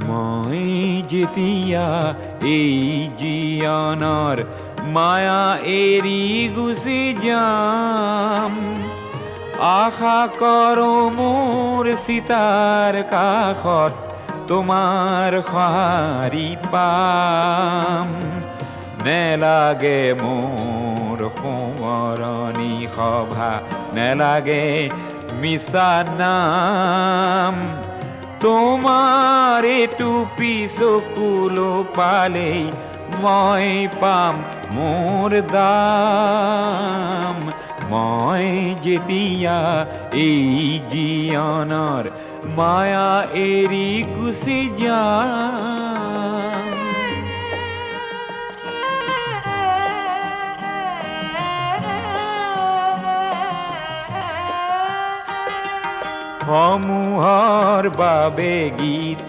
মই যেতিয়া এই জীৱনৰ মায়া এৰি গুচি যাম, আশা কৰো মোৰ চিতাৰ কাষত তোমাৰ সঁহাৰি পাম। নেলাগে মোৰ সোঁৱৰণি সভা, নেলাগে মিছা নাম, তোমাৰ এইটো চকুলো পালেই মই পাম মোৰ দাম। মই যেতিয়া এই জীৱনৰ মায়া এৰি গুচি যাম। সমূহৰ বাবে গীত